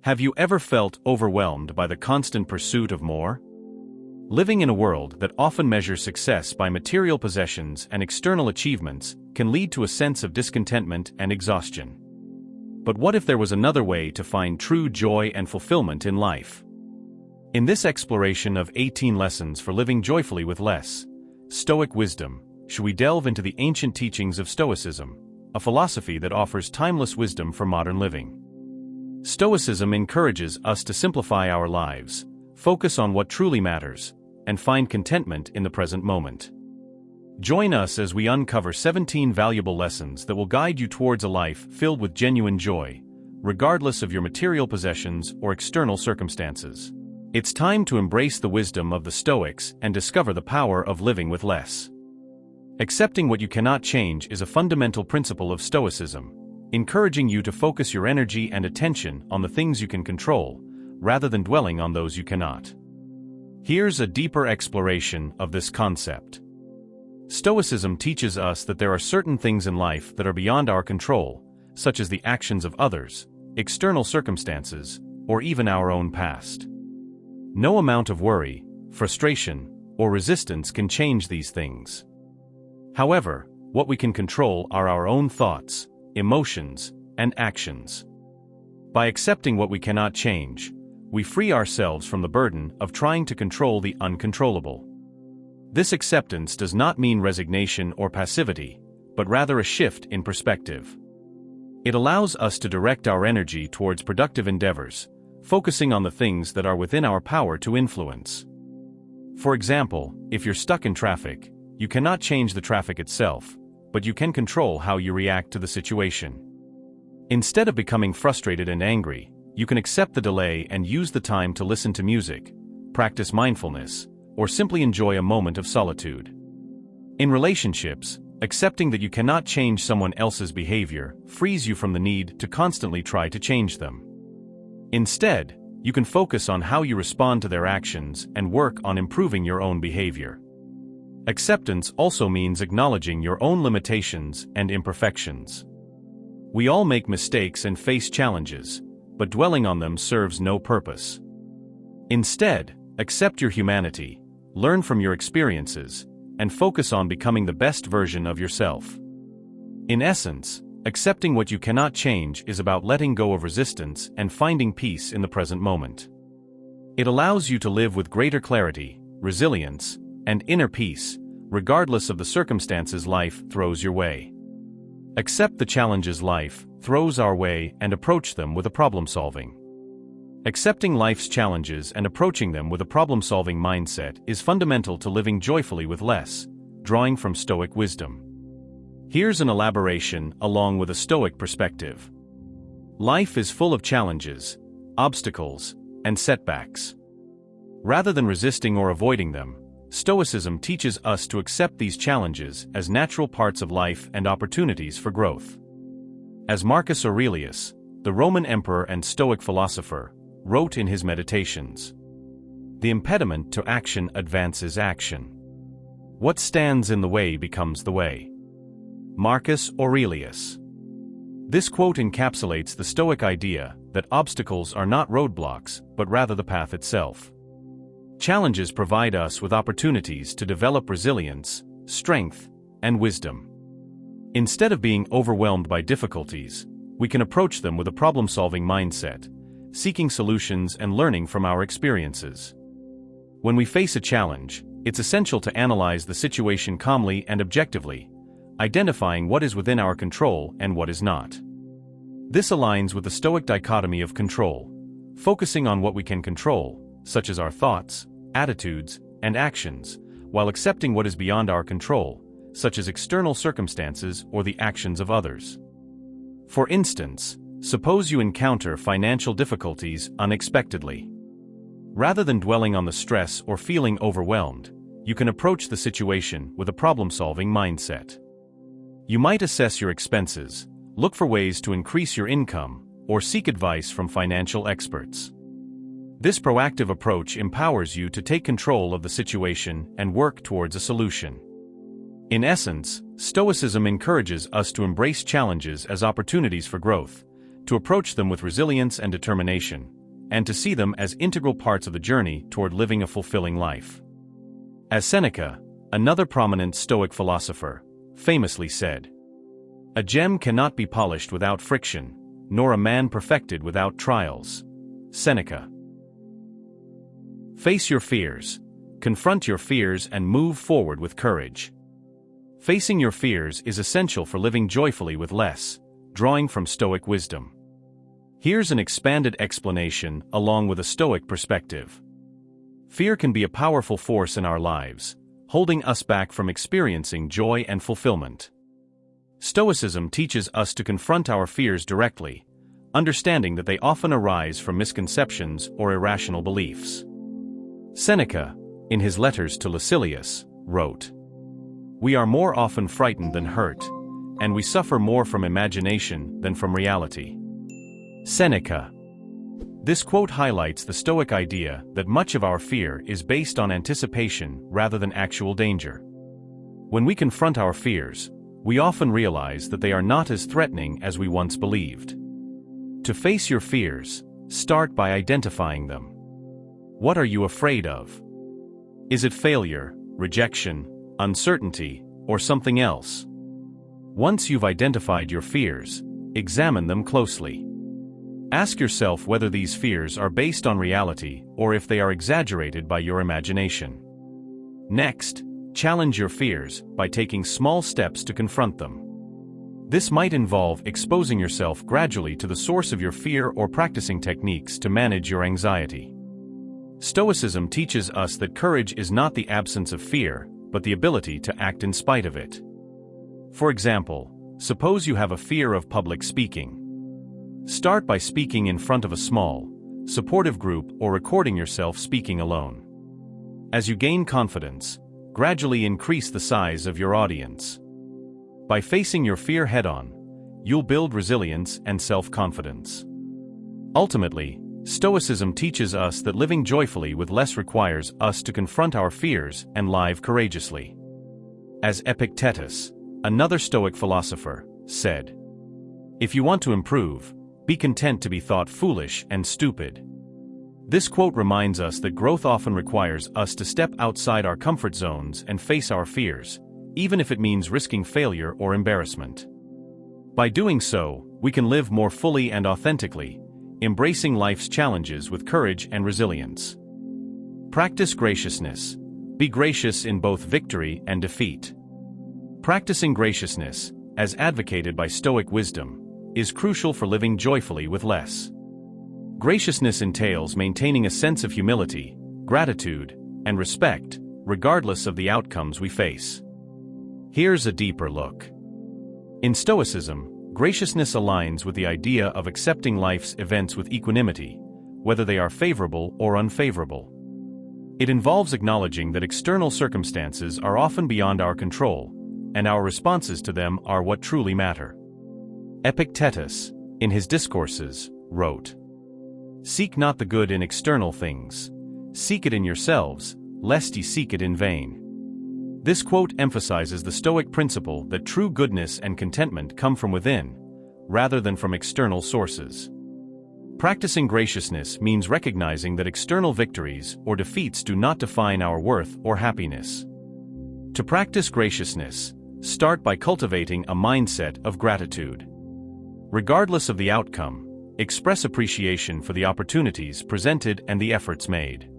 Have you ever felt overwhelmed by the constant pursuit of more? Living in a world that often measures success by material possessions and external achievements can lead to a sense of discontentment and exhaustion. But what if there was another way to find true joy and fulfillment in life? In this exploration of 18 lessons for living joyfully with less, Stoic Wisdom, should we delve into the ancient teachings of Stoicism, a philosophy that offers timeless wisdom for modern living. Stoicism encourages us to simplify our lives, focus on what truly matters, and find contentment in the present moment. Join us as we uncover 17 valuable lessons that will guide you towards a life filled with genuine joy, regardless of your material possessions or external circumstances. It's time to embrace the wisdom of the Stoics and discover the power of living with less. Accepting what you cannot change is a fundamental principle of Stoicism, encouraging you to focus your energy and attention on the things you can control, rather than dwelling on those you cannot. Here's a deeper exploration of this concept. Stoicism teaches us that there are certain things in life that are beyond our control, such as the actions of others, external circumstances, or even our own past. No amount of worry, frustration, or resistance can change these things. However, what we can control are our own thoughts, emotions, and actions. By accepting what we cannot change, we free ourselves from the burden of trying to control the uncontrollable. This acceptance does not mean resignation or passivity, but rather a shift in perspective. It allows us to direct our energy towards productive endeavors, focusing on the things that are within our power to influence. For example, if you're stuck in traffic, you cannot change the traffic itself, but you can control how you react to the situation. Instead of becoming frustrated and angry, you can accept the delay and use the time to listen to music, practice mindfulness, or simply enjoy a moment of solitude. In relationships, accepting that you cannot change someone else's behavior frees you from the need to constantly try to change them. Instead, you can focus on how you respond to their actions and work on improving your own behavior. Acceptance also means acknowledging your own limitations and imperfections. We all make mistakes and face challenges, but dwelling on them serves no purpose. Instead, accept your humanity, learn from your experiences, and focus on becoming the best version of yourself. In essence, accepting what you cannot change is about letting go of resistance and finding peace in the present moment. It allows you to live with greater clarity, resilience, and inner peace, regardless of the circumstances life throws your way. Accept the challenges life throws our way and approach them with a problem-solving. Accepting life's challenges and approaching them with a problem-solving mindset is fundamental to living joyfully with less, drawing from Stoic wisdom. Here's an elaboration along with a Stoic perspective. Life is full of challenges, obstacles, and setbacks. Rather than resisting or avoiding them, Stoicism teaches us to accept these challenges as natural parts of life and opportunities for growth. As Marcus Aurelius, the Roman emperor and Stoic philosopher, wrote in his Meditations, "The impediment to action advances action. What stands in the way becomes the way." Marcus Aurelius. This quote encapsulates the Stoic idea that obstacles are not roadblocks, but rather the path itself. Challenges provide us with opportunities to develop resilience, strength, and wisdom. Instead of being overwhelmed by difficulties, we can approach them with a problem-solving mindset, seeking solutions and learning from our experiences. When we face a challenge, it's essential to analyze the situation calmly and objectively, identifying what is within our control and what is not. This aligns with the Stoic dichotomy of control, focusing on what we can control, such as our thoughts, attitudes, and actions, while accepting what is beyond our control, such as external circumstances or the actions of others. For instance, suppose you encounter financial difficulties unexpectedly. Rather than dwelling on the stress or feeling overwhelmed, you can approach the situation with a problem-solving mindset. You might assess your expenses, look for ways to increase your income, or seek advice from financial experts. This proactive approach empowers you to take control of the situation and work towards a solution. In essence, Stoicism encourages us to embrace challenges as opportunities for growth, to approach them with resilience and determination, and to see them as integral parts of the journey toward living a fulfilling life. As Seneca, another prominent Stoic philosopher, famously said, "A gem cannot be polished without friction, nor a man perfected without trials." Seneca. Face your fears. Confront your fears and move forward with courage. Facing your fears is essential for living joyfully with less, drawing from Stoic wisdom. Here's an expanded explanation along with a Stoic perspective. Fear can be a powerful force in our lives, holding us back from experiencing joy and fulfillment. Stoicism teaches us to confront our fears directly, understanding that they often arise from misconceptions or irrational beliefs. Seneca, in his letters to Lucilius, wrote, "We are more often frightened than hurt, and we suffer more from imagination than from reality." Seneca. This quote highlights the Stoic idea that much of our fear is based on anticipation rather than actual danger. When we confront our fears, we often realize that they are not as threatening as we once believed. To face your fears, start by identifying them. What are you afraid of? Is it failure, rejection, uncertainty, or something else? Once you've identified your fears, examine them closely. Ask yourself whether these fears are based on reality or if they are exaggerated by your imagination. Next, challenge your fears by taking small steps to confront them. This might involve exposing yourself gradually to the source of your fear or practicing techniques to manage your anxiety. Stoicism teaches us that courage is not the absence of fear, but the ability to act in spite of it. For example, suppose you have a fear of public speaking. Start by speaking in front of a small, supportive group or recording yourself speaking alone. As you gain confidence, gradually increase the size of your audience. By facing your fear head-on, you'll build resilience and self-confidence. Ultimately, Stoicism teaches us that living joyfully with less requires us to confront our fears and live courageously. As Epictetus, another Stoic philosopher, said, "If you want to improve, be content to be thought foolish and stupid." This quote reminds us that growth often requires us to step outside our comfort zones and face our fears, even if it means risking failure or embarrassment. By doing so, we can live more fully and authentically, embracing life's challenges with courage and resilience. Practice graciousness. Be gracious in both victory and defeat. Practicing graciousness, as advocated by Stoic wisdom, is crucial for living joyfully with less. Graciousness entails maintaining a sense of humility, gratitude, and respect, regardless of the outcomes we face. Here's a deeper look. In Stoicism, graciousness aligns with the idea of accepting life's events with equanimity, whether they are favorable or unfavorable. It involves acknowledging that external circumstances are often beyond our control, and our responses to them are what truly matter. Epictetus, in his discourses, wrote, "Seek not the good in external things, seek it in yourselves, lest ye seek it in vain." This quote emphasizes the Stoic principle that true goodness and contentment come from within, rather than from external sources. Practicing graciousness means recognizing that external victories or defeats do not define our worth or happiness. To practice graciousness, start by cultivating a mindset of gratitude. Regardless of the outcome, express appreciation for the opportunities presented and the efforts made.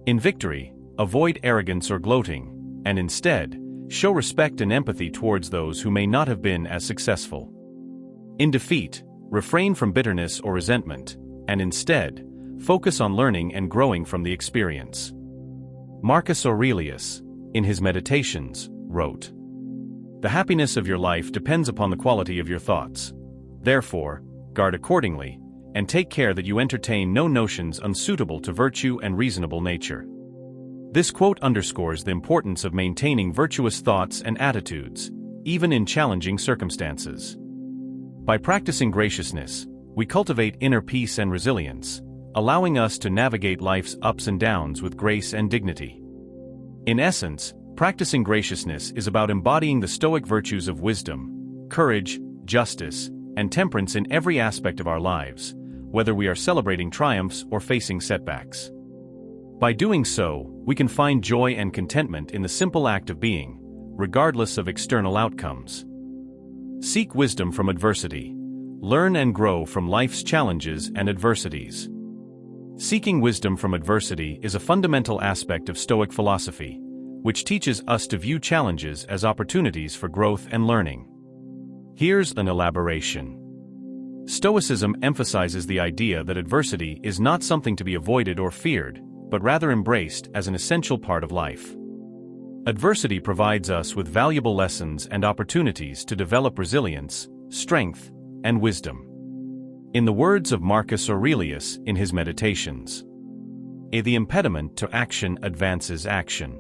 In victory, avoid arrogance or gloating, and instead, show respect and empathy towards those who may not have been as successful. In defeat, refrain from bitterness or resentment, and instead, focus on learning and growing from the experience. Marcus Aurelius, in his Meditations, wrote, "The happiness of your life depends upon the quality of your thoughts. Therefore, guard accordingly, and take care that you entertain no notions unsuitable to virtue and reasonable nature." This quote underscores the importance of maintaining virtuous thoughts and attitudes, even in challenging circumstances. By practicing graciousness, we cultivate inner peace and resilience, allowing us to navigate life's ups and downs with grace and dignity. In essence, practicing graciousness is about embodying the Stoic virtues of wisdom, courage, justice, and temperance in every aspect of our lives, whether we are celebrating triumphs or facing setbacks. By doing so, we can find joy and contentment in the simple act of being, regardless of external outcomes. Seek wisdom from adversity. Learn and grow from life's challenges and adversities. Seeking wisdom from adversity is a fundamental aspect of Stoic philosophy, which teaches us to view challenges as opportunities for growth and learning. Here's an elaboration. Stoicism emphasizes the idea that adversity is not something to be avoided or feared, but rather embraced as an essential part of life. Adversity provides us with valuable lessons and opportunities to develop resilience, strength, and wisdom. In the words of Marcus Aurelius in his Meditations, the impediment to action advances action.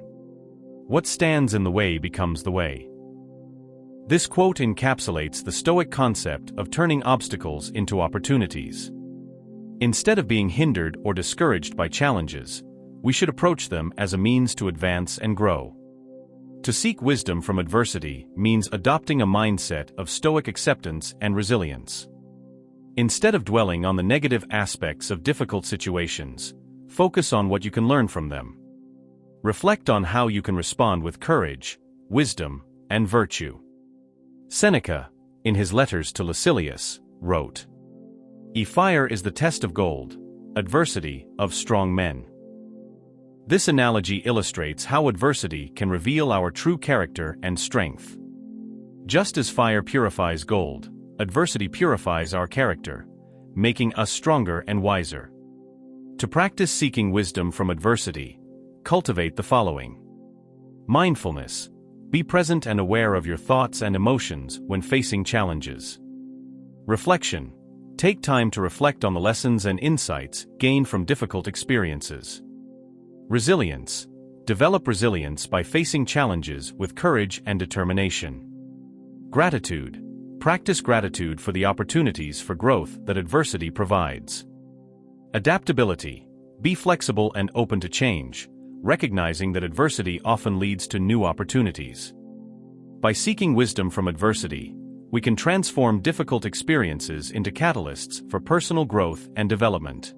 What stands in the way becomes the way. This quote encapsulates the Stoic concept of turning obstacles into opportunities. Instead of being hindered or discouraged by challenges, we should approach them as a means to advance and grow. To seek wisdom from adversity means adopting a mindset of Stoic acceptance and resilience. Instead of dwelling on the negative aspects of difficult situations, focus on what you can learn from them. Reflect on how you can respond with courage, wisdom, and virtue. Seneca, in his letters to Lucilius, wrote, "Fire is the test of gold, adversity of strong men." This analogy illustrates how adversity can reveal our true character and strength. Just as fire purifies gold, adversity purifies our character, making us stronger and wiser. To practice seeking wisdom from adversity, cultivate the following. Mindfulness. Be present and aware of your thoughts and emotions when facing challenges. Reflection. Take time to reflect on the lessons and insights gained from difficult experiences. Resilience. Develop resilience by facing challenges with courage and determination. Gratitude. Practice gratitude for the opportunities for growth that adversity provides. Adaptability. Be flexible and open to change, recognizing that adversity often leads to new opportunities. By seeking wisdom from adversity, we can transform difficult experiences into catalysts for personal growth and development.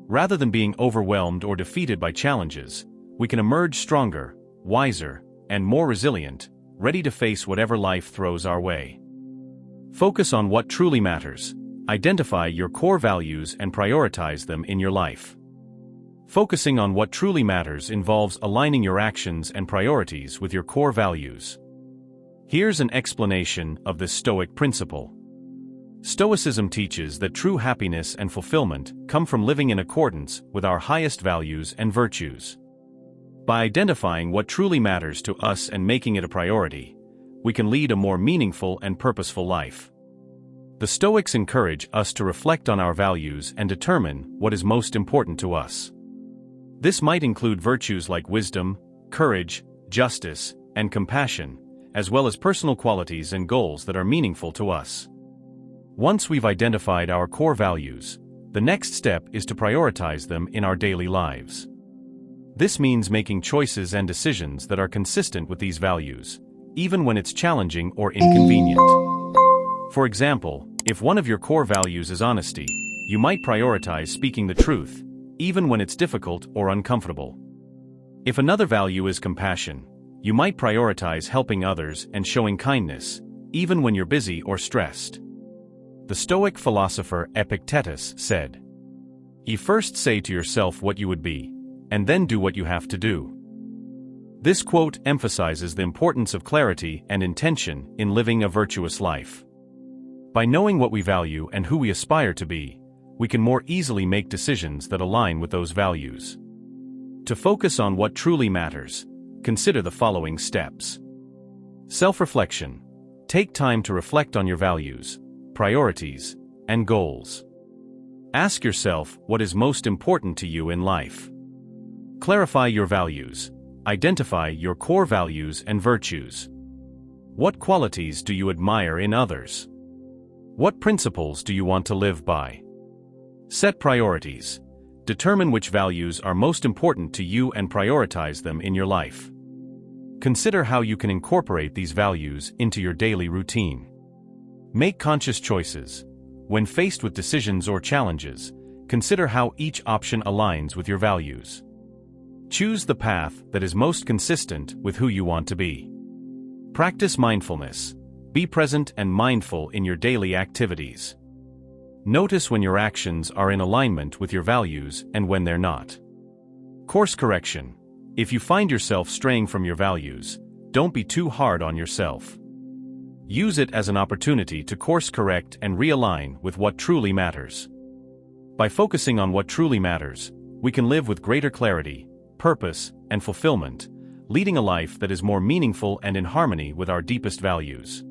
Rather than being overwhelmed or defeated by challenges, we can emerge stronger, wiser, and more resilient, ready to face whatever life throws our way. Focus on what truly matters. Identify your core values and prioritize them in your life. Focusing on what truly matters involves aligning your actions and priorities with your core values. Here's an explanation of this Stoic principle. Stoicism teaches that true happiness and fulfillment come from living in accordance with our highest values and virtues. By identifying what truly matters to us and making it a priority, we can lead a more meaningful and purposeful life. The Stoics encourage us to reflect on our values and determine what is most important to us. This might include virtues like wisdom, courage, justice, and compassion, as well as personal qualities and goals that are meaningful to us. Once we've identified our core values, the next step is to prioritize them in our daily lives. This means making choices and decisions that are consistent with these values, even when it's challenging or inconvenient. For example, if one of your core values is honesty, you might prioritize speaking the truth, even when it's difficult or uncomfortable. If another value is compassion, you might prioritize helping others and showing kindness, even when you're busy or stressed. The Stoic philosopher Epictetus said, "You first say to yourself what you would be, and then do what you have to do." This quote emphasizes the importance of clarity and intention in living a virtuous life. By knowing what we value and who we aspire to be, we can more easily make decisions that align with those values. To focus on what truly matters, consider the following steps. Self-reflection. Take time to reflect on your values, priorities, and goals. Ask yourself what is most important to you in life. Clarify your values. Identify your core values and virtues. What qualities do you admire in others? What principles do you want to live by? Set priorities. Determine which values are most important to you and prioritize them in your life. Consider how you can incorporate these values into your daily routine. Make conscious choices. When faced with decisions or challenges, consider how each option aligns with your values. Choose the path that is most consistent with who you want to be. Practice mindfulness. Be present and mindful in your daily activities. Notice when your actions are in alignment with your values and when they're not. Course correction. If you find yourself straying from your values, don't be too hard on yourself. Use it as an opportunity to course correct and realign with what truly matters. By focusing on what truly matters, we can live with greater clarity, purpose, and fulfillment, leading a life that is more meaningful and in harmony with our deepest values.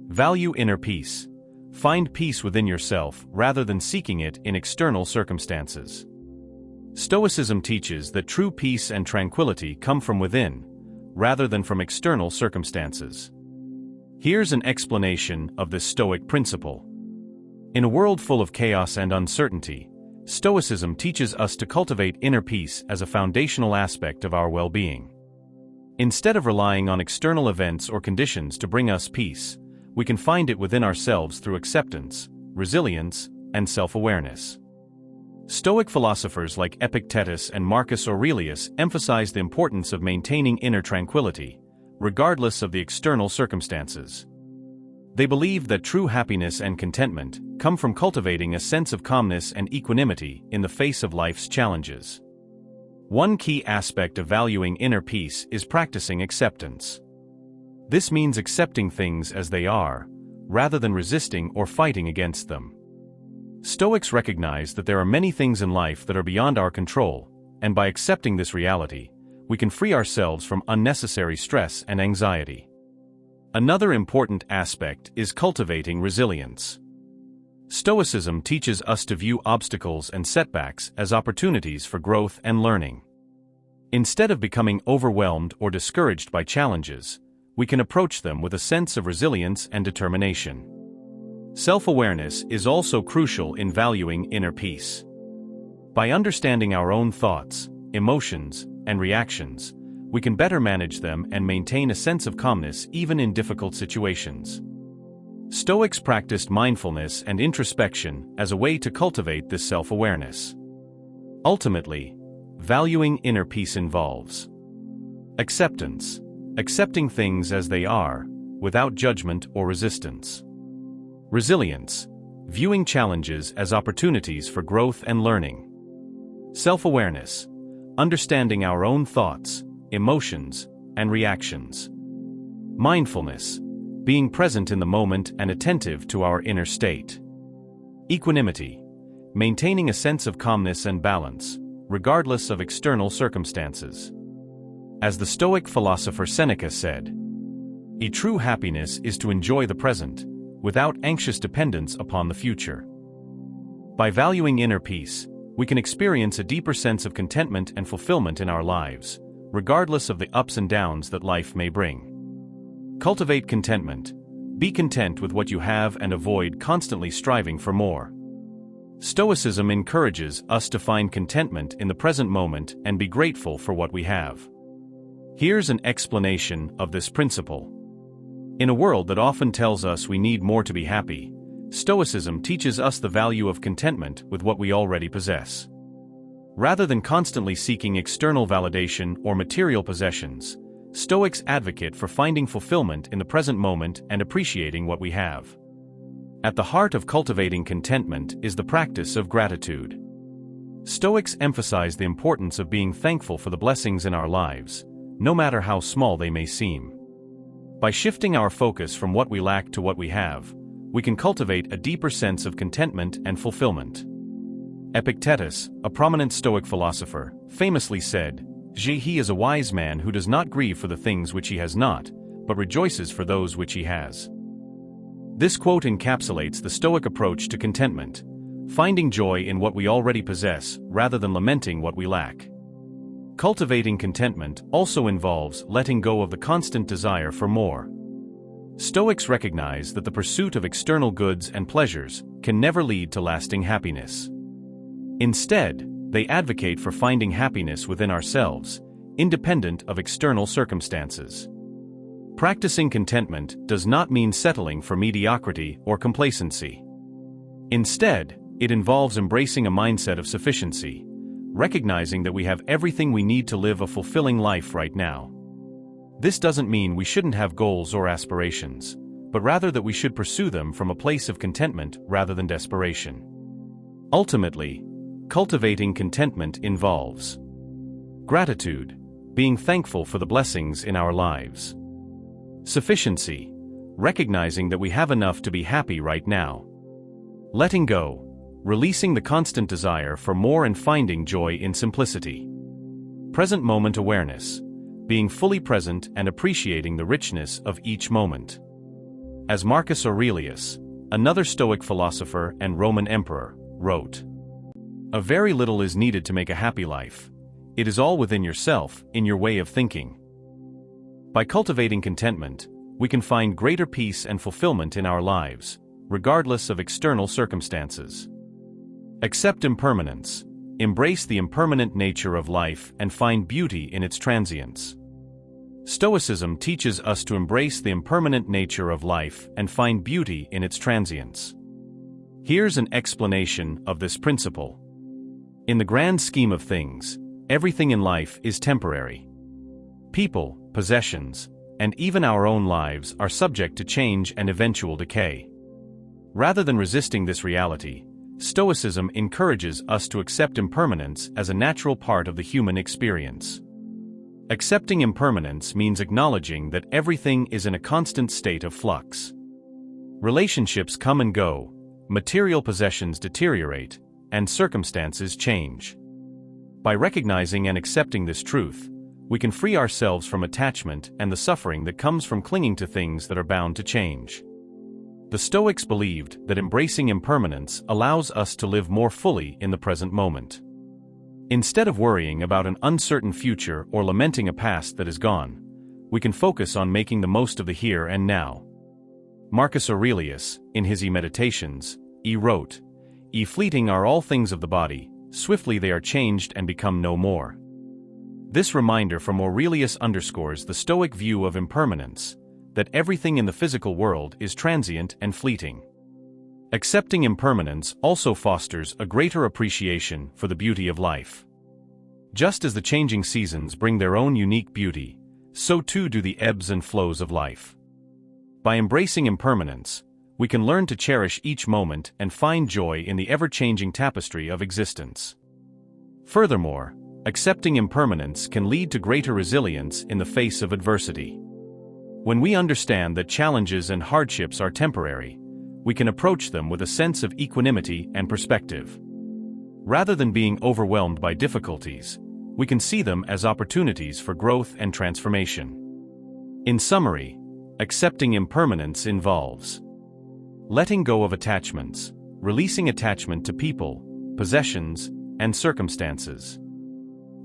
Value inner peace. Find peace within yourself rather than seeking it in external circumstances. Stoicism teaches that true peace and tranquility come from within, rather than from external circumstances. Here's an explanation of this Stoic principle. In a world full of chaos and uncertainty, Stoicism teaches us to cultivate inner peace as a foundational aspect of our well-being. Instead of relying on external events or conditions to bring us peace, we can find it within ourselves through acceptance, resilience, and self-awareness. Stoic philosophers like Epictetus and Marcus Aurelius emphasize the importance of maintaining inner tranquility, regardless of the external circumstances. They believe that true happiness and contentment come from cultivating a sense of calmness and equanimity in the face of life's challenges. One key aspect of valuing inner peace is practicing acceptance. This means accepting things as they are, rather than resisting or fighting against them. Stoics recognize that there are many things in life that are beyond our control, and by accepting this reality, we can free ourselves from unnecessary stress and anxiety. Another important aspect is cultivating resilience. Stoicism teaches us to view obstacles and setbacks as opportunities for growth and learning. Instead of becoming overwhelmed or discouraged by challenges, we can approach them with a sense of resilience and determination. Self-awareness is also crucial in valuing inner peace. By understanding our own thoughts, emotions, and reactions, we can better manage them and maintain a sense of calmness even in difficult situations. Stoics practiced mindfulness and introspection as a way to cultivate this self-awareness. Ultimately, valuing inner peace involves acceptance, accepting things as they are, without judgment or resistance. Resilience, viewing challenges as opportunities for growth and learning. Self-awareness, understanding our own thoughts, emotions, and reactions. Mindfulness, being present in the moment and attentive to our inner state. Equanimity, maintaining a sense of calmness and balance, regardless of external circumstances. As the Stoic philosopher Seneca said, "A true happiness is to enjoy the present, without anxious dependence upon the future." By valuing inner peace, we can experience a deeper sense of contentment and fulfillment in our lives, regardless of the ups and downs that life may bring. Cultivate contentment. Be content with what you have and avoid constantly striving for more. Stoicism encourages us to find contentment in the present moment and be grateful for what we have. Here's an explanation of this principle. In a world that often tells us we need more to be happy, Stoicism teaches us the value of contentment with what we already possess. Rather than constantly seeking external validation or material possessions, Stoics advocate for finding fulfillment in the present moment and appreciating what we have. At the heart of cultivating contentment is the practice of gratitude. Stoics emphasize the importance of being thankful for the blessings in our lives, no matter how small they may seem. By shifting our focus from what we lack to what we have, we can cultivate a deeper sense of contentment and fulfillment. Epictetus, a prominent Stoic philosopher, famously said, "He is a wise man who does not grieve for the things which he has not, but rejoices for those which he has." This quote encapsulates the Stoic approach to contentment, finding joy in what we already possess rather than lamenting what we lack. Cultivating contentment also involves letting go of the constant desire for more. Stoics recognize that the pursuit of external goods and pleasures can never lead to lasting happiness. Instead, they advocate for finding happiness within ourselves, independent of external circumstances. Practicing contentment does not mean settling for mediocrity or complacency. Instead, it involves embracing a mindset of sufficiency, recognizing that we have everything we need to live a fulfilling life right now. This doesn't mean we shouldn't have goals or aspirations, but rather that we should pursue them from a place of contentment rather than desperation. Ultimately, cultivating contentment involves gratitude, being thankful for the blessings in our lives. Sufficiency, recognizing that we have enough to be happy right now. Letting go, releasing the constant desire for more and finding joy in simplicity. Present moment awareness, being fully present and appreciating the richness of each moment. As Marcus Aurelius, another Stoic philosopher and Roman emperor, wrote, "A very little is needed to make a happy life. It is all within yourself, in your way of thinking." By cultivating contentment, we can find greater peace and fulfillment in our lives, regardless of external circumstances. Accept impermanence, embrace the impermanent nature of life and find beauty in its transience. Stoicism teaches us to embrace the impermanent nature of life and find beauty in its transience. Here's an explanation of this principle. In the grand scheme of things, everything in life is temporary. People, possessions, and even our own lives are subject to change and eventual decay. Rather than resisting this reality, Stoicism encourages us to accept impermanence as a natural part of the human experience. Accepting impermanence means acknowledging that everything is in a constant state of flux. Relationships come and go, material possessions deteriorate, and circumstances change. By recognizing and accepting this truth, we can free ourselves from attachment and the suffering that comes from clinging to things that are bound to change. The Stoics believed that embracing impermanence allows us to live more fully in the present moment. Instead of worrying about an uncertain future or lamenting a past that is gone, we can focus on making the most of the here and now. Marcus Aurelius, in his Meditations, wrote, "Fleeting are all things of the body, swiftly they are changed and become no more." This reminder from Aurelius underscores the Stoic view of impermanence, that everything in the physical world is transient and fleeting. Accepting impermanence also fosters a greater appreciation for the beauty of life. Just as the changing seasons bring their own unique beauty, so too do the ebbs and flows of life. By embracing impermanence, we can learn to cherish each moment and find joy in the ever-changing tapestry of existence. Furthermore, accepting impermanence can lead to greater resilience in the face of adversity. When we understand that challenges and hardships are temporary, we can approach them with a sense of equanimity and perspective. Rather than being overwhelmed by difficulties, we can see them as opportunities for growth and transformation. In summary, accepting impermanence involves letting go of attachments, releasing attachment to people, possessions, and circumstances.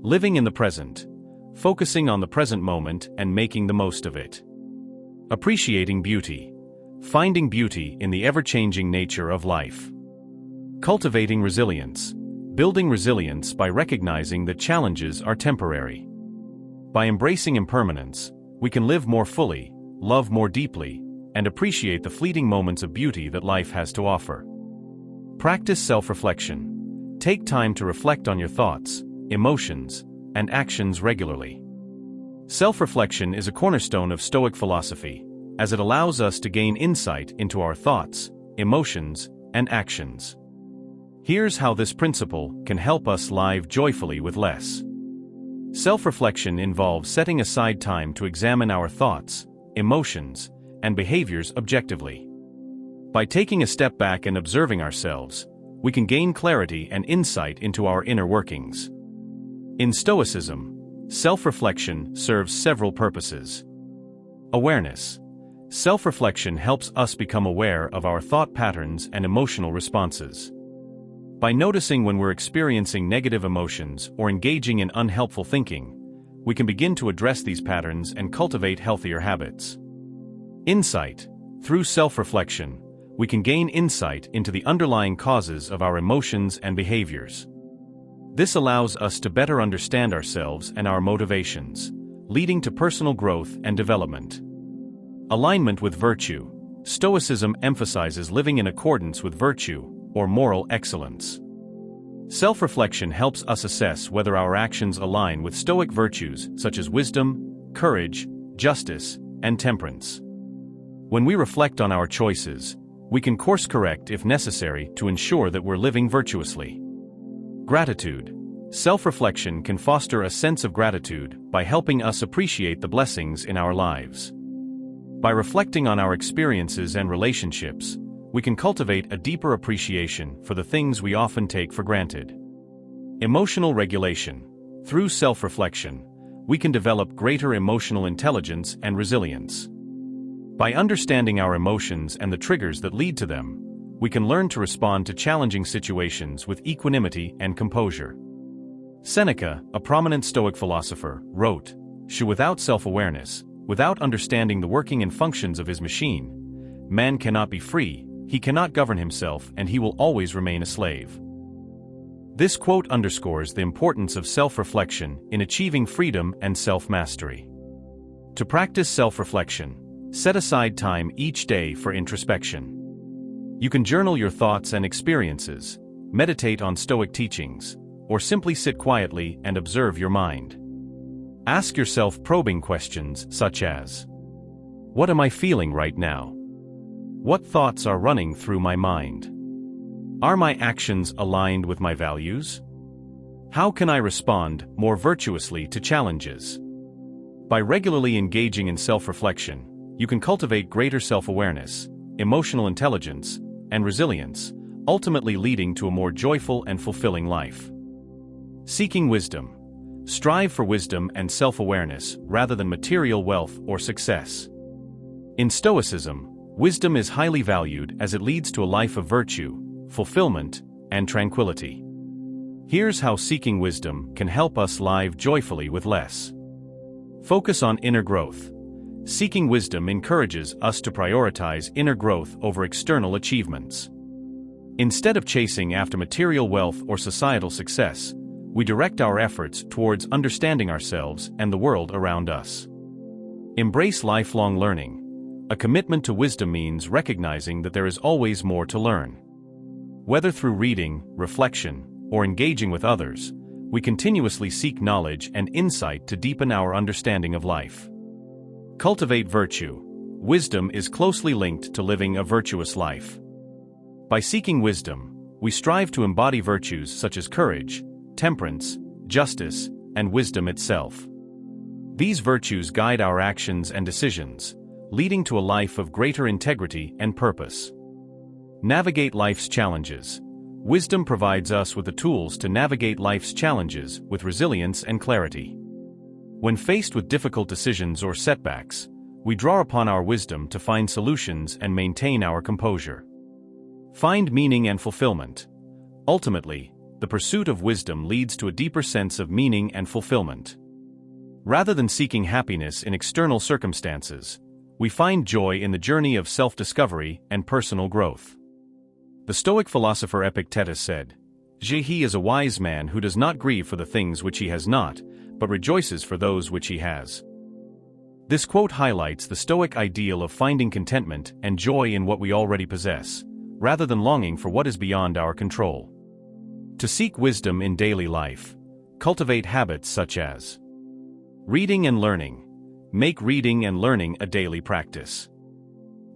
Living in the present, focusing on the present moment and making the most of it. Appreciating beauty, finding beauty in the ever-changing nature of life. Cultivating resilience, building resilience by recognizing that challenges are temporary. By embracing impermanence, we can live more fully, love more deeply, and appreciate the fleeting moments of beauty that life has to offer. Practice self-reflection. Take time to reflect on your thoughts, emotions, and actions regularly. Self-reflection is a cornerstone of Stoic philosophy, as it allows us to gain insight into our thoughts, emotions, and actions. Here's how this principle can help us live joyfully with less. Self-reflection involves setting aside time to examine our thoughts, emotions, and behaviors objectively. By taking a step back and observing ourselves, we can gain clarity and insight into our inner workings. In Stoicism, self-reflection serves several purposes. Awareness. Self-reflection helps us become aware of our thought patterns and emotional responses. By noticing when we're experiencing negative emotions or engaging in unhelpful thinking, we can begin to address these patterns and cultivate healthier habits. Insight. Through self-reflection, we can gain insight into the underlying causes of our emotions and behaviors. This allows us to better understand ourselves and our motivations, leading to personal growth and development. Alignment with virtue. Stoicism emphasizes living in accordance with virtue, or moral excellence. Self-reflection helps us assess whether our actions align with Stoic virtues such as wisdom, courage, justice, and temperance. When we reflect on our choices, we can course-correct if necessary to ensure that we're living virtuously. Gratitude. Self-reflection can foster a sense of gratitude by helping us appreciate the blessings in our lives. By reflecting on our experiences and relationships, we can cultivate a deeper appreciation for the things we often take for granted. Emotional regulation. Through self-reflection, we can develop greater emotional intelligence and resilience. By understanding our emotions and the triggers that lead to them, we can learn to respond to challenging situations with equanimity and composure. Seneca, a prominent Stoic philosopher, wrote, "Without self-awareness, without understanding the working and functions of his machine, man cannot be free, he cannot govern himself, and he will always remain a slave." This quote underscores the importance of self-reflection in achieving freedom and self-mastery. To practice self-reflection, set aside time each day for introspection. You can journal your thoughts and experiences, meditate on Stoic teachings, or simply sit quietly and observe your mind. Ask yourself probing questions such as, what am I feeling right now? What thoughts are running through my mind? Are my actions aligned with my values? How can I respond more virtuously to challenges? By regularly engaging in self-reflection, you can cultivate greater self-awareness, emotional intelligence, and resilience, ultimately leading to a more joyful and fulfilling life. Seeking wisdom. Strive for wisdom and self-awareness rather than material wealth or success. In Stoicism, wisdom is highly valued as it leads to a life of virtue, fulfillment, and tranquility. Here's how seeking wisdom can help us live joyfully with less. Focus on inner growth. Seeking wisdom encourages us to prioritize inner growth over external achievements. Instead of chasing after material wealth or societal success, we direct our efforts towards understanding ourselves and the world around us. Embrace lifelong learning. A commitment to wisdom means recognizing that there is always more to learn. Whether through reading, reflection, or engaging with others, we continuously seek knowledge and insight to deepen our understanding of life. Cultivate virtue. Wisdom is closely linked to living a virtuous life. By seeking wisdom, we strive to embody virtues such as courage, temperance, justice, and wisdom itself. These virtues guide our actions and decisions, leading to a life of greater integrity and purpose. Navigate life's challenges. Wisdom provides us with the tools to navigate life's challenges with resilience and clarity. When faced with difficult decisions or setbacks, we draw upon our wisdom to find solutions and maintain our composure. Find meaning and fulfillment. Ultimately, the pursuit of wisdom leads to a deeper sense of meaning and fulfillment. Rather than seeking happiness in external circumstances, we find joy in the journey of self-discovery and personal growth. The Stoic philosopher Epictetus said, "He is a wise man who does not grieve for the things which he has not, but rejoices for those which he has." This quote highlights the Stoic ideal of finding contentment and joy in what we already possess, rather than longing for what is beyond our control. To seek wisdom in daily life, cultivate habits such as reading and learning. Make reading and learning a daily practice.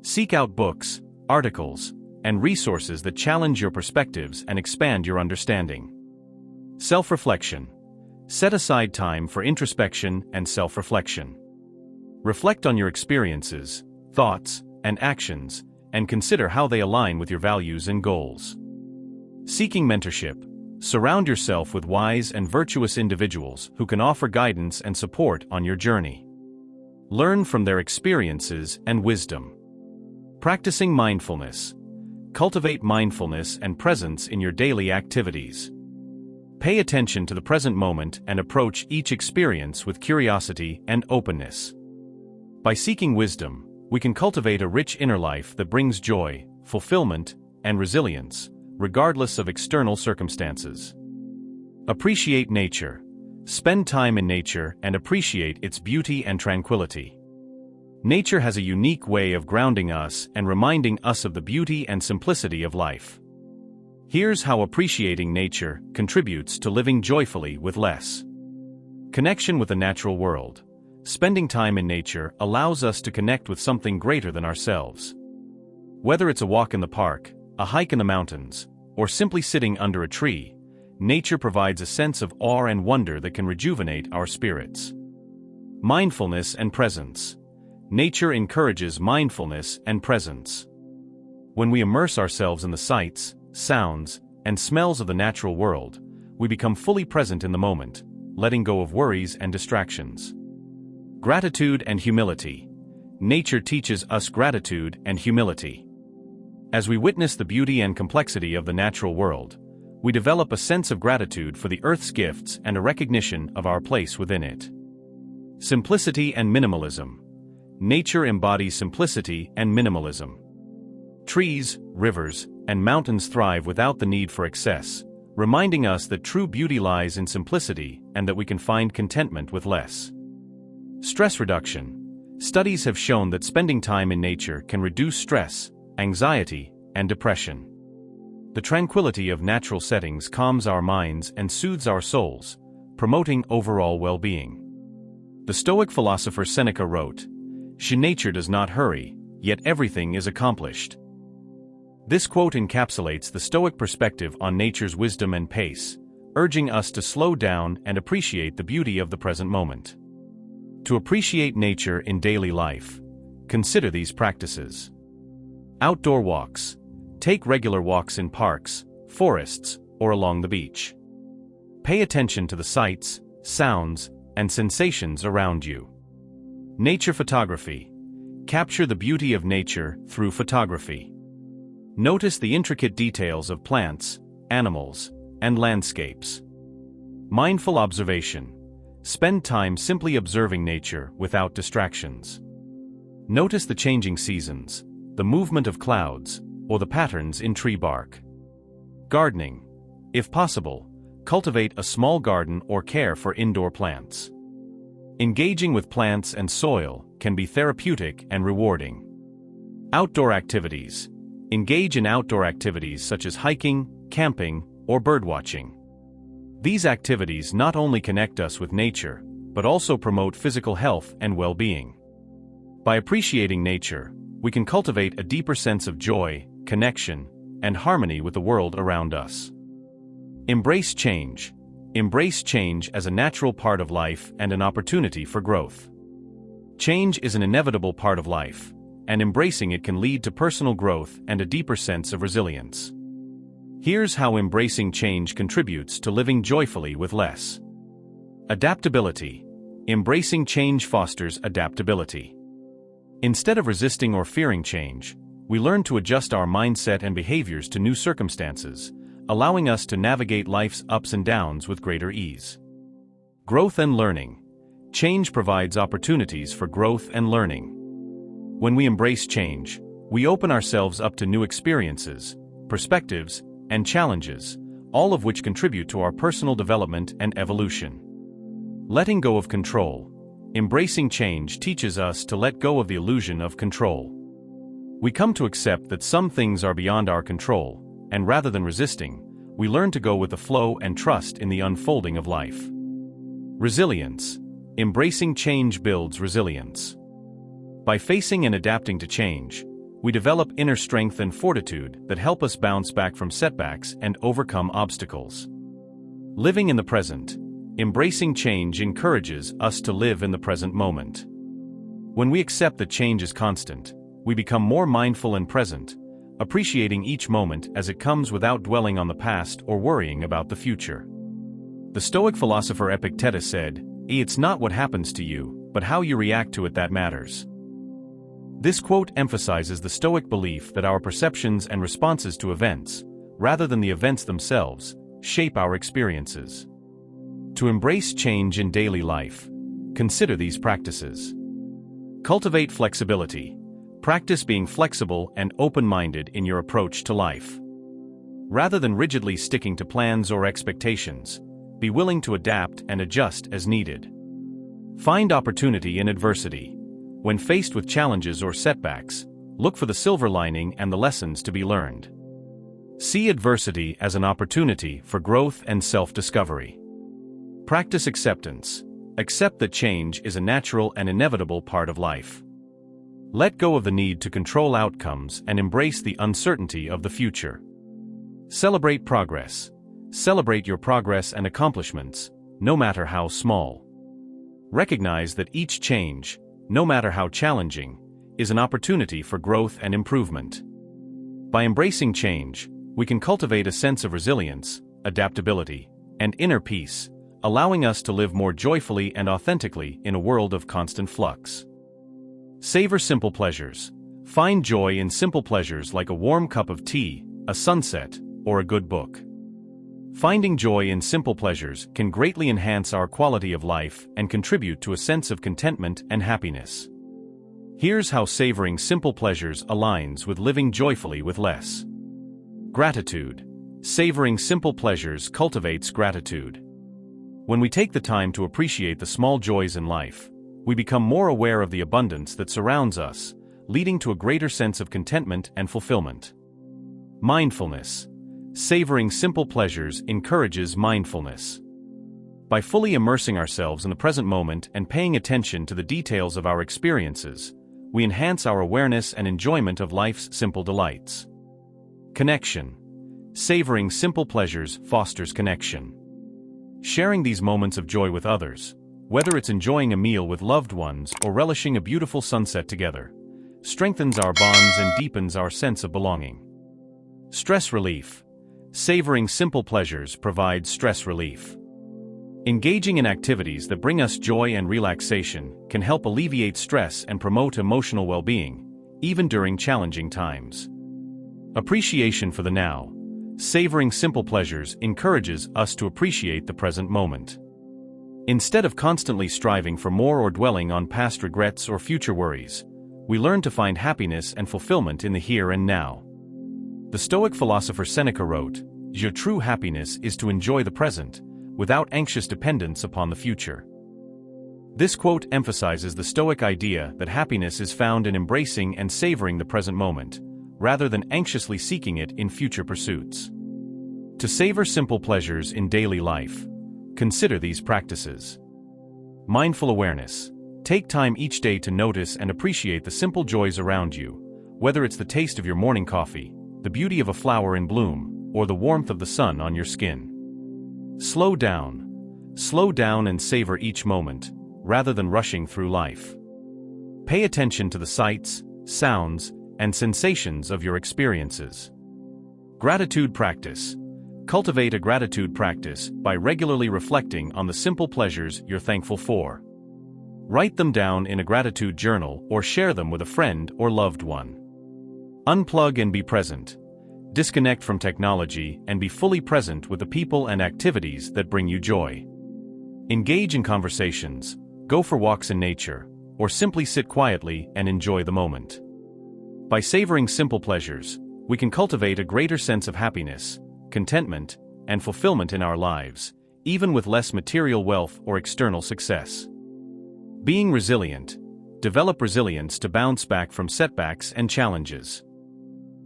Seek out books, articles, and resources that challenge your perspectives and expand your understanding. Self-reflection. Set aside time for introspection and self-reflection. Reflect on your experiences, thoughts, and actions, and consider how they align with your values and goals. Seeking mentorship. Surround yourself with wise and virtuous individuals who can offer guidance and support on your journey. Learn from their experiences and wisdom. Practicing mindfulness. Cultivate mindfulness and presence in your daily activities. Pay attention to the present moment and approach each experience with curiosity and openness. By seeking wisdom, we can cultivate a rich inner life that brings joy, fulfillment, and resilience, regardless of external circumstances. Appreciate nature. Spend time in nature and appreciate its beauty and tranquility. Nature has a unique way of grounding us and reminding us of the beauty and simplicity of life. Here's how appreciating nature contributes to living joyfully with less. Connection with the natural world. Spending time in nature allows us to connect with something greater than ourselves. Whether it's a walk in the park, a hike in the mountains, or simply sitting under a tree, nature provides a sense of awe and wonder that can rejuvenate our spirits. Mindfulness and presence. Nature encourages mindfulness and presence. When we immerse ourselves in the sights, sounds, and smells of the natural world, we become fully present in the moment, letting go of worries and distractions. Gratitude and humility. Nature teaches us gratitude and humility. As we witness the beauty and complexity of the natural world, we develop a sense of gratitude for the Earth's gifts and a recognition of our place within it. Simplicity and minimalism. Nature embodies simplicity and minimalism. Trees, rivers, and mountains thrive without the need for excess, reminding us that true beauty lies in simplicity and that we can find contentment with less. Stress reduction. Studies have shown that spending time in nature can reduce stress, anxiety, and depression. The tranquility of natural settings calms our minds and soothes our souls, promoting overall well-being. The Stoic philosopher Seneca wrote, "Nature does not hurry, yet everything is accomplished." This quote encapsulates the Stoic perspective on nature's wisdom and pace, urging us to slow down and appreciate the beauty of the present moment. To appreciate nature in daily life, consider these practices. Outdoor walks. Take regular walks in parks, forests, or along the beach. Pay attention to the sights, sounds, and sensations around you. Nature photography. Capture the beauty of nature through photography. Notice the intricate details of plants, animals, and landscapes. Mindful observation. Spend time simply observing nature without distractions. Notice the changing seasons, the movement of clouds, or the patterns in tree bark. Gardening. If possible, cultivate a small garden or care for indoor plants. Engaging with plants and soil can be therapeutic and rewarding. Outdoor activities. Engage in outdoor activities such as hiking, camping, or birdwatching. These activities not only connect us with nature, but also promote physical health and well-being. By appreciating nature, we can cultivate a deeper sense of joy, connection, and harmony with the world around us. Embrace change. Embrace change as a natural part of life and an opportunity for growth. Change is an inevitable part of life, and embracing it can lead to personal growth and a deeper sense of resilience. Here's how embracing change contributes to living joyfully with less. Adaptability. Embracing change fosters adaptability. Instead of resisting or fearing change, we learn to adjust our mindset and behaviors to new circumstances, allowing us to navigate life's ups and downs with greater ease. Growth and learning. Change provides opportunities for growth and learning. When we embrace change, we open ourselves up to new experiences, perspectives, and challenges, all of which contribute to our personal development and evolution. Letting go of control. Embracing change teaches us to let go of the illusion of control. We come to accept that some things are beyond our control, and rather than resisting, we learn to go with the flow and trust in the unfolding of life. Resilience. Embracing change builds resilience. By facing and adapting to change, we develop inner strength and fortitude that help us bounce back from setbacks and overcome obstacles. Living in the present. Embracing change encourages us to live in the present moment. When we accept that change is constant, we become more mindful and present, appreciating each moment as it comes without dwelling on the past or worrying about the future. The Stoic philosopher Epictetus said, "It's not what happens to you, but how you react to it that matters." This quote emphasizes the Stoic belief that our perceptions and responses to events, rather than the events themselves, shape our experiences. To embrace change in daily life, consider these practices. Cultivate flexibility. Practice being flexible and open-minded in your approach to life. Rather than rigidly sticking to plans or expectations, be willing to adapt and adjust as needed. Find opportunity in adversity. When faced with challenges or setbacks, look for the silver lining and the lessons to be learned. See adversity as an opportunity for growth and self-discovery. Practice acceptance. Accept that change is a natural and inevitable part of life. Let go of the need to control outcomes and embrace the uncertainty of the future. Celebrate progress. Celebrate your progress and accomplishments, no matter how small. Recognize that each change, no matter how challenging, is an opportunity for growth and improvement. By embracing change, we can cultivate a sense of resilience, adaptability, and inner peace, allowing us to live more joyfully and authentically in a world of constant flux. Savor simple pleasures. Find joy in simple pleasures like a warm cup of tea, a sunset, or a good book. Finding joy in simple pleasures can greatly enhance our quality of life and contribute to a sense of contentment and happiness. Here's how savoring simple pleasures aligns with living joyfully with less. Gratitude. Savoring simple pleasures cultivates gratitude. When we take the time to appreciate the small joys in life, we become more aware of the abundance that surrounds us, leading to a greater sense of contentment and fulfillment. Mindfulness. Savoring simple pleasures encourages mindfulness. By fully immersing ourselves in the present moment and paying attention to the details of our experiences, we enhance our awareness and enjoyment of life's simple delights. Connection. Savoring simple pleasures fosters connection. Sharing these moments of joy with others, whether it's enjoying a meal with loved ones or relishing a beautiful sunset together, strengthens our bonds and deepens our sense of belonging. Stress relief. Savoring simple pleasures provides stress relief. Engaging in activities that bring us joy and relaxation can help alleviate stress and promote emotional well-being, even during challenging times. Appreciation for the now. Savoring simple pleasures encourages us to appreciate the present moment. Instead of constantly striving for more or dwelling on past regrets or future worries, we learn to find happiness and fulfillment in the here and now. The Stoic philosopher Seneca wrote, "Your true happiness is to enjoy the present, without anxious dependence upon the future." This quote emphasizes the Stoic idea that happiness is found in embracing and savoring the present moment, rather than anxiously seeking it in future pursuits. To savor simple pleasures in daily life, consider these practices. Mindful awareness. Take time each day to notice and appreciate the simple joys around you, whether it's the taste of your morning coffee, the beauty of a flower in bloom, or the warmth of the sun on your skin. Slow down. Slow down and savor each moment, rather than rushing through life. Pay attention to the sights, sounds, and sensations of your experiences. Gratitude practice. Cultivate a gratitude practice by regularly reflecting on the simple pleasures you're thankful for. Write them down in a gratitude journal or share them with a friend or loved one. Unplug and be present. Disconnect from technology and be fully present with the people and activities that bring you joy. Engage in conversations, go for walks in nature, or simply sit quietly and enjoy the moment. By savoring simple pleasures, we can cultivate a greater sense of happiness, contentment, and fulfillment in our lives, even with less material wealth or external success. Being resilient. Develop resilience to bounce back from setbacks and challenges.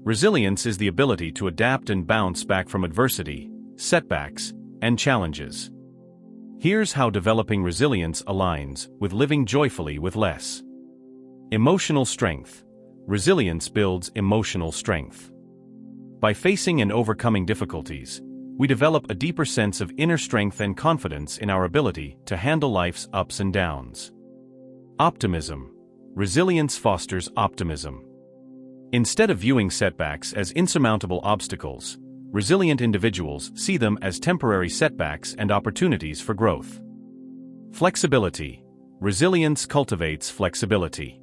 Resilience is the ability to adapt and bounce back from adversity, setbacks, and challenges. Here's how developing resilience aligns with living joyfully with less. Emotional strength. Resilience builds emotional strength. By facing and overcoming difficulties, we develop a deeper sense of inner strength and confidence in our ability to handle life's ups and downs. Optimism. Resilience fosters optimism. Instead of viewing setbacks as insurmountable obstacles, resilient individuals see them as temporary setbacks and opportunities for growth. Flexibility. Resilience cultivates flexibility.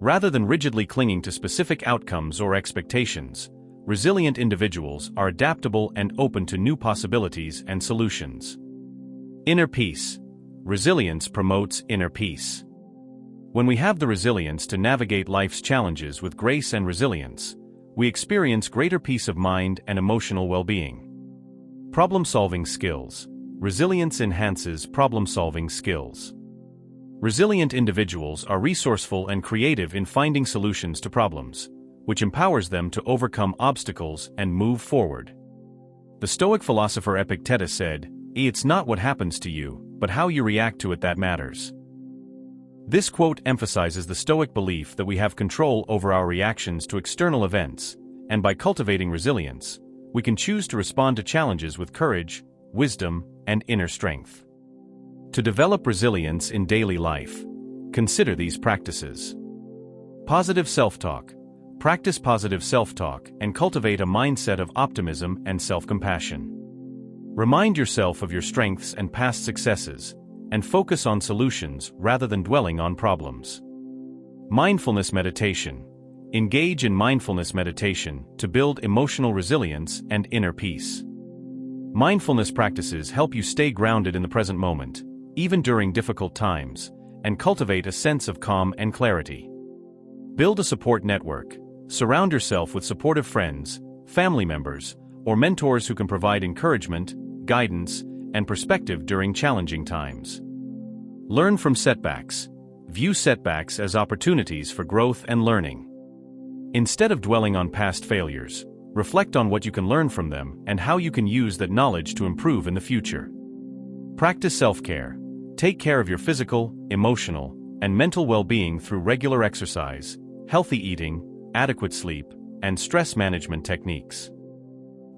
Rather than rigidly clinging to specific outcomes or expectations, resilient individuals are adaptable and open to new possibilities and solutions. Inner peace. Resilience promotes inner peace. When we have the resilience to navigate life's challenges with grace and resilience, we experience greater peace of mind and emotional well-being. Problem-solving skills. Resilience enhances problem-solving skills. Resilient individuals are resourceful and creative in finding solutions to problems, which empowers them to overcome obstacles and move forward. The Stoic philosopher Epictetus said, "It's not what happens to you, but how you react to it that matters." This quote emphasizes the Stoic belief that we have control over our reactions to external events, and by cultivating resilience, we can choose to respond to challenges with courage, wisdom, and inner strength. To develop resilience in daily life, consider these practices. Positive self-talk. Practice positive self-talk and cultivate a mindset of optimism and self-compassion. Remind yourself of your strengths and past successes, and focus on solutions rather than dwelling on problems. Mindfulness meditation. Engage in mindfulness meditation to build emotional resilience and inner peace. Mindfulness practices help you stay grounded in the present moment, even during difficult times, and cultivate a sense of calm and clarity. Build a support network. Surround yourself with supportive friends, family members, or mentors who can provide encouragement, guidance, and perspective during challenging times. Learn from setbacks. View setbacks as opportunities for growth and learning. Instead of dwelling on past failures, reflect on what you can learn from them and how you can use that knowledge to improve in the future. Practice self-care. Take care of your physical, emotional, and mental well-being through regular exercise, healthy eating, adequate sleep, and stress management techniques.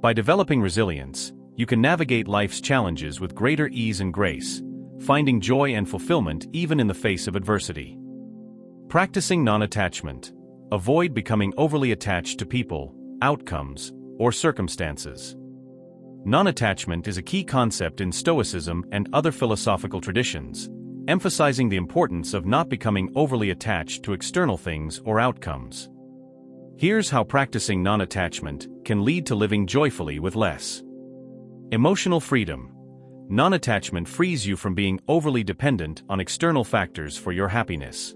By developing resilience, you can navigate life's challenges with greater ease and grace, finding joy and fulfillment even in the face of adversity. Practicing non-attachment. Avoid becoming overly attached to people, outcomes, or circumstances. Non-attachment is a key concept in Stoicism and other philosophical traditions, emphasizing the importance of not becoming overly attached to external things or outcomes. Here's how practicing non-attachment can lead to living joyfully with less. Emotional freedom. Non-attachment frees you from being overly dependent on external factors for your happiness.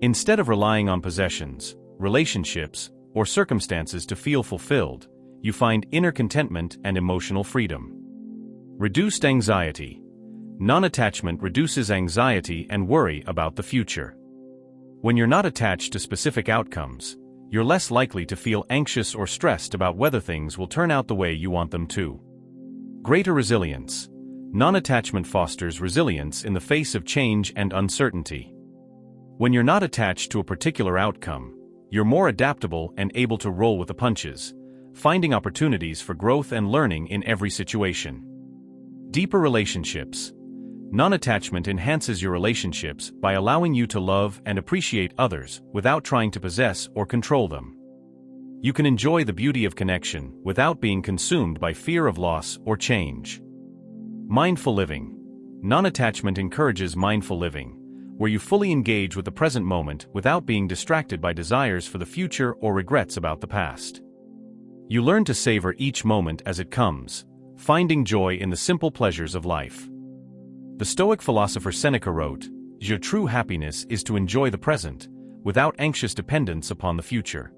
Instead of relying on possessions, relationships, or circumstances to feel fulfilled, you find inner contentment and emotional freedom. Reduced anxiety. Non-attachment reduces anxiety and worry about the future. When you're not attached to specific outcomes, you're less likely to feel anxious or stressed about whether things will turn out the way you want them to. Greater resilience. Non-attachment fosters resilience in the face of change and uncertainty. When you're not attached to a particular outcome, you're more adaptable and able to roll with the punches, finding opportunities for growth and learning in every situation. Deeper relationships. Non-attachment enhances your relationships by allowing you to love and appreciate others without trying to possess or control them. You can enjoy the beauty of connection without being consumed by fear of loss or change. Mindful living. Non-attachment encourages mindful living, where you fully engage with the present moment without being distracted by desires for the future or regrets about the past. You learn to savor each moment as it comes, finding joy in the simple pleasures of life. The Stoic philosopher Seneca wrote, "Your true happiness is to enjoy the present, without anxious dependence upon the future."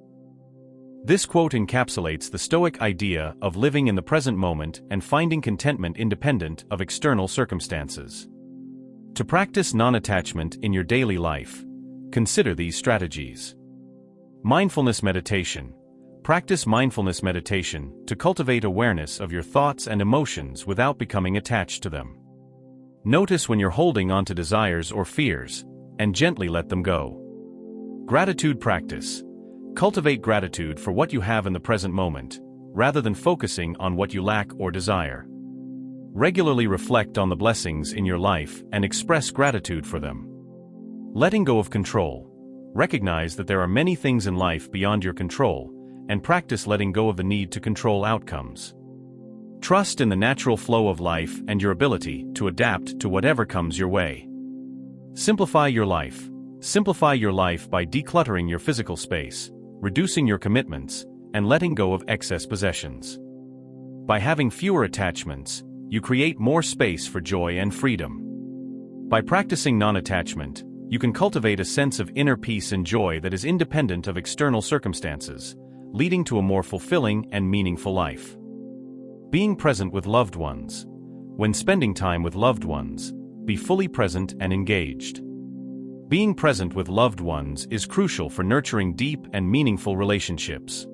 This quote encapsulates the Stoic idea of living in the present moment and finding contentment independent of external circumstances. To practice non-attachment in your daily life, consider these strategies. Mindfulness meditation. Practice mindfulness meditation to cultivate awareness of your thoughts and emotions without becoming attached to them. Notice when you're holding on to desires or fears, and gently let them go. Gratitude practice. Cultivate gratitude for what you have in the present moment, rather than focusing on what you lack or desire. Regularly reflect on the blessings in your life and express gratitude for them. Letting go of control. Recognize that there are many things in life beyond your control, and practice letting go of the need to control outcomes. Trust in the natural flow of life and your ability to adapt to whatever comes your way. Simplify your life. Simplify your life by decluttering your physical space, reducing your commitments, and letting go of excess possessions. By having fewer attachments, you create more space for joy and freedom. By practicing non-attachment, you can cultivate a sense of inner peace and joy that is independent of external circumstances, leading to a more fulfilling and meaningful life. Being present with loved ones. When spending time with loved ones, be fully present and engaged. Being present with loved ones is crucial for nurturing deep and meaningful relationships.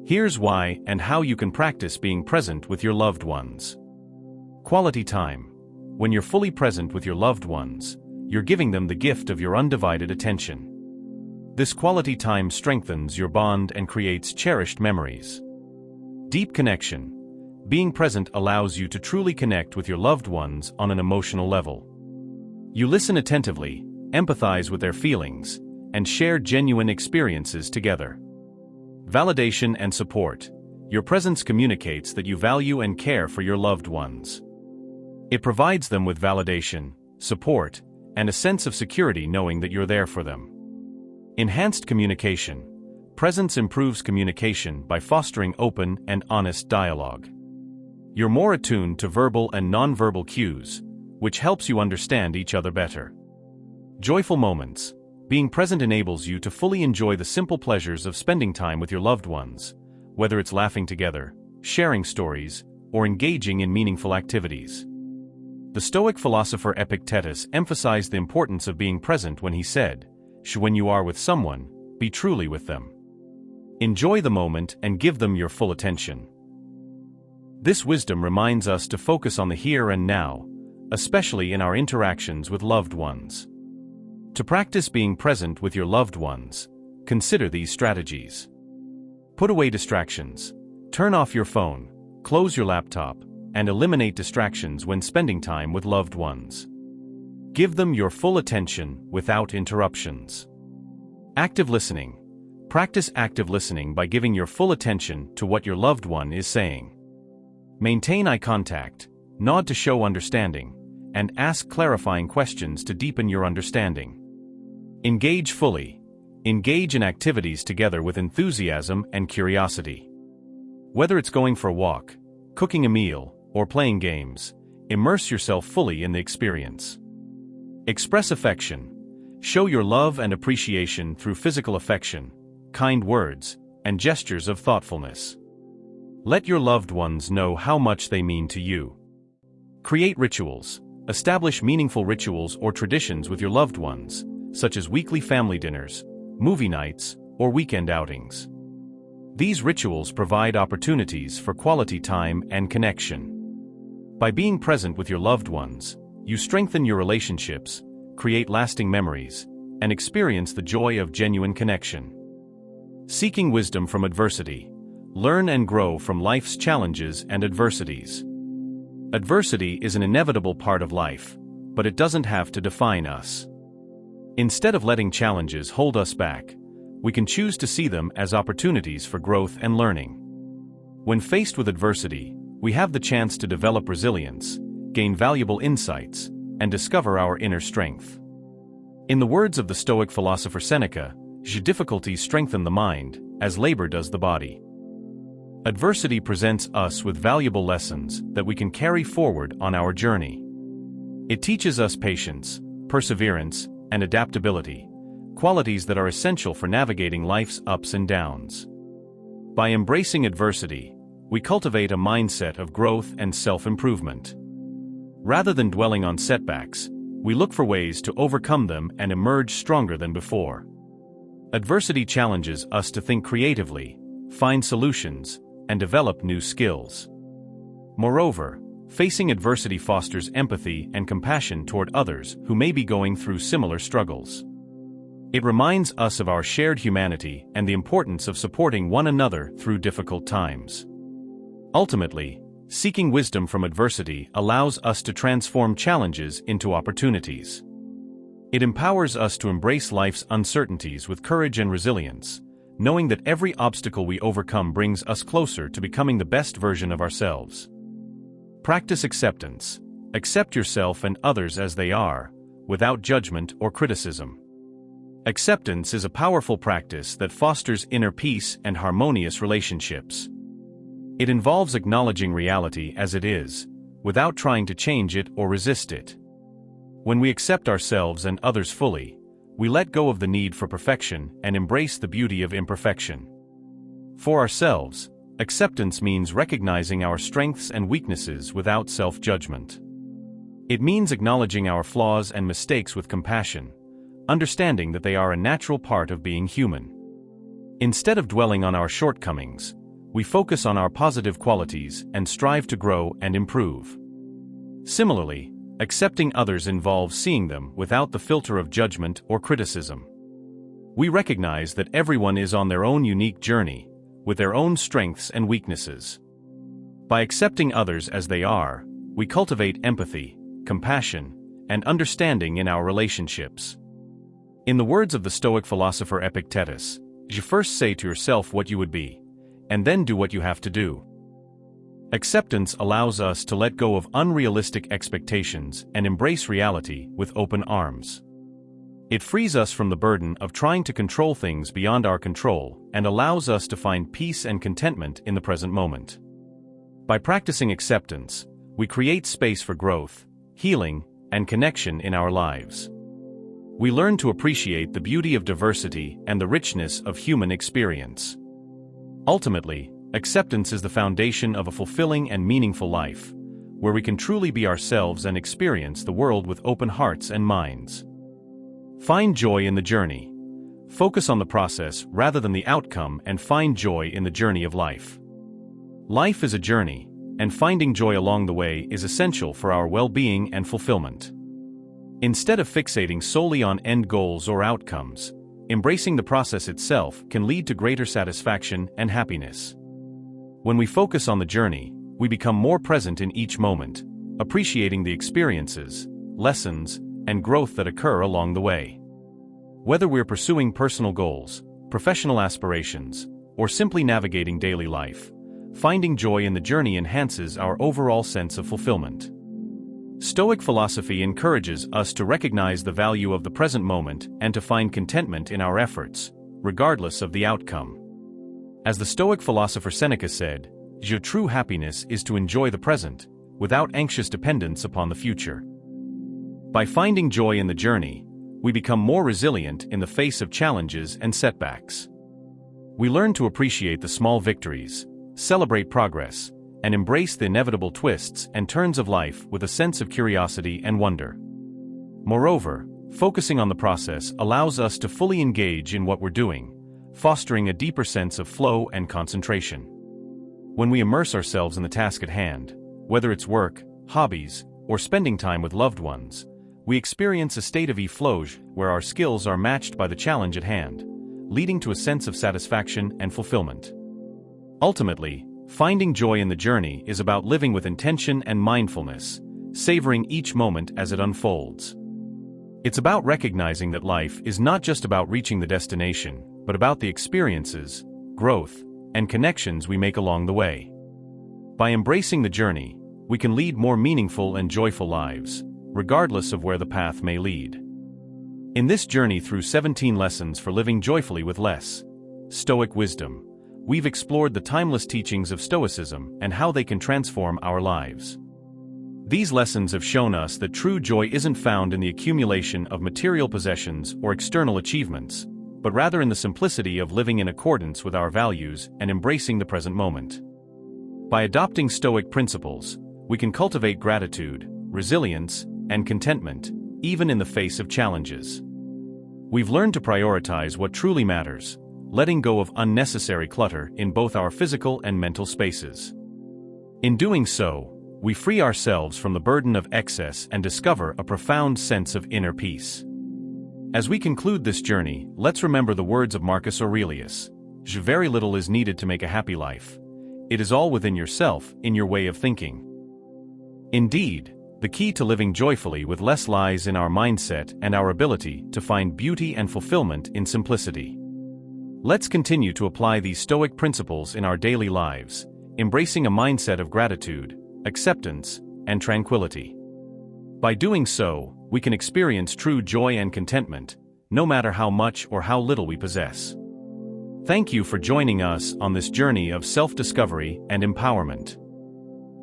Here's why and how you can practice being present with your loved ones. Quality time. When you're fully present with your loved ones, you're giving them the gift of your undivided attention. This quality time strengthens your bond and creates cherished memories. Deep connection. Being present allows you to truly connect with your loved ones on an emotional level. You listen attentively, empathize with their feelings, and share genuine experiences together. Validation and support. Your presence communicates that you value and care for your loved ones. It provides them with validation, support, and a sense of security knowing that you're there for them. Enhanced communication. Presence improves communication by fostering open and honest dialogue. You're more attuned to verbal and nonverbal cues, which helps you understand each other better. Joyful moments. Being present enables you to fully enjoy the simple pleasures of spending time with your loved ones, whether it's laughing together, sharing stories, or engaging in meaningful activities. The Stoic philosopher Epictetus emphasized the importance of being present when he said, "When you are with someone, be truly with them. Enjoy the moment and give them your full attention." This wisdom reminds us to focus on the here and now, especially in our interactions with loved ones. To practice being present with your loved ones, consider these strategies. Put away distractions. Turn off your phone, close your laptop, and eliminate distractions when spending time with loved ones. Give them your full attention without interruptions. Active listening. Practice active listening by giving your full attention to what your loved one is saying. Maintain eye contact, nod to show understanding, and ask clarifying questions to deepen your understanding. Engage fully. Engage in activities together with enthusiasm and curiosity. Whether it's going for a walk, cooking a meal, or playing games, immerse yourself fully in the experience. Express affection. Show your love and appreciation through physical affection, kind words, and gestures of thoughtfulness. Let your loved ones know how much they mean to you. Create rituals. Establish meaningful rituals or traditions with your loved ones, such as weekly family dinners, movie nights, or weekend outings. These rituals provide opportunities for quality time and connection. By being present with your loved ones, you strengthen your relationships, create lasting memories, and experience the joy of genuine connection. Seeking wisdom from adversity. Learn and grow from life's challenges and adversities. Adversity is an inevitable part of life, but it doesn't have to define us. Instead of letting challenges hold us back, we can choose to see them as opportunities for growth and learning. When faced with adversity, we have the chance to develop resilience, gain valuable insights, and discover our inner strength. In the words of the Stoic philosopher Seneca, difficulties strengthen the mind, as labor does the body. Adversity presents us with valuable lessons that we can carry forward on our journey. It teaches us patience, perseverance, and adaptability, qualities that are essential for navigating life's ups and downs. By embracing adversity, we cultivate a mindset of growth and self-improvement. Rather than dwelling on setbacks, we look for ways to overcome them and emerge stronger than before. Adversity challenges us to think creatively, find solutions, and develop new skills. Moreover, facing adversity fosters empathy and compassion toward others who may be going through similar struggles. It reminds us of our shared humanity and the importance of supporting one another through difficult times. Ultimately, seeking wisdom from adversity allows us to transform challenges into opportunities. It empowers us to embrace life's uncertainties with courage and resilience, knowing that every obstacle we overcome brings us closer to becoming the best version of ourselves. Practice acceptance. Accept yourself and others as they are, without judgment or criticism. Acceptance is a powerful practice that fosters inner peace and harmonious relationships. It involves acknowledging reality as it is, without trying to change it or resist it. When we accept ourselves and others fully, we let go of the need for perfection and embrace the beauty of imperfection. For ourselves, acceptance means recognizing our strengths and weaknesses without self-judgment. It means acknowledging our flaws and mistakes with compassion, understanding that they are a natural part of being human. Instead of dwelling on our shortcomings, we focus on our positive qualities and strive to grow and improve. Similarly, accepting others involves seeing them without the filter of judgment or criticism. We recognize that everyone is on their own unique journey, with their own strengths and weaknesses. By accepting others as they are, we cultivate empathy, compassion, and understanding in our relationships. In the words of the Stoic philosopher Epictetus, you first say to yourself what you would be, and then do what you have to do. Acceptance allows us to let go of unrealistic expectations and embrace reality with open arms. It frees us from the burden of trying to control things beyond our control and allows us to find peace and contentment in the present moment. By practicing acceptance, we create space for growth, healing, and connection in our lives. We learn to appreciate the beauty of diversity and the richness of human experience. Ultimately, acceptance is the foundation of a fulfilling and meaningful life, where we can truly be ourselves and experience the world with open hearts and minds. Find joy in the journey. Focus on the process rather than the outcome and find joy in the journey of life. Life is a journey, and finding joy along the way is essential for our well-being and fulfillment. Instead of fixating solely on end goals or outcomes, embracing the process itself can lead to greater satisfaction and happiness. When we focus on the journey, we become more present in each moment, appreciating the experiences, lessons, and growth that occur along the way. Whether we're pursuing personal goals, professional aspirations, or simply navigating daily life, finding joy in the journey enhances our overall sense of fulfillment. Stoic philosophy encourages us to recognize the value of the present moment and to find contentment in our efforts, regardless of the outcome. As the Stoic philosopher Seneca said, "Your true happiness is to enjoy the present, without anxious dependence upon the future." By finding joy in the journey, we become more resilient in the face of challenges and setbacks. We learn to appreciate the small victories, celebrate progress, and embrace the inevitable twists and turns of life with a sense of curiosity and wonder. Moreover, focusing on the process allows us to fully engage in what we're doing, fostering a deeper sense of flow and concentration. When we immerse ourselves in the task at hand, whether it's work, hobbies, or spending time with loved ones, we experience a state of effloge where our skills are matched by the challenge at hand, leading to a sense of satisfaction and fulfillment. Ultimately, finding joy in the journey is about living with intention and mindfulness, savoring each moment as it unfolds. It's about recognizing that life is not just about reaching the destination, but about the experiences, growth, and connections we make along the way. By embracing the journey, we can lead more meaningful and joyful lives, regardless of where the path may lead. In this journey through 17 lessons for living joyfully with less, Stoic Wisdom, we've explored the timeless teachings of Stoicism and how they can transform our lives. These lessons have shown us that true joy isn't found in the accumulation of material possessions or external achievements, but rather in the simplicity of living in accordance with our values and embracing the present moment. By adopting Stoic principles, we can cultivate gratitude, resilience, and contentment, even in the face of challenges. We've learned to prioritize what truly matters, letting go of unnecessary clutter in both our physical and mental spaces. In doing so, we free ourselves from the burden of excess and discover a profound sense of inner peace. As we conclude this journey, let's remember the words of Marcus Aurelius: "Very little is needed to make a happy life. It is all within yourself, in your way of thinking." Indeed, the key to living joyfully with less lies in our mindset and our ability to find beauty and fulfillment in simplicity. Let's continue to apply these Stoic principles in our daily lives, embracing a mindset of gratitude, acceptance, and tranquility. By doing so, we can experience true joy and contentment, no matter how much or how little we possess. Thank you for joining us on this journey of self-discovery and empowerment.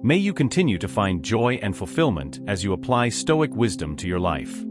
May you continue to find joy and fulfillment as you apply Stoic wisdom to your life.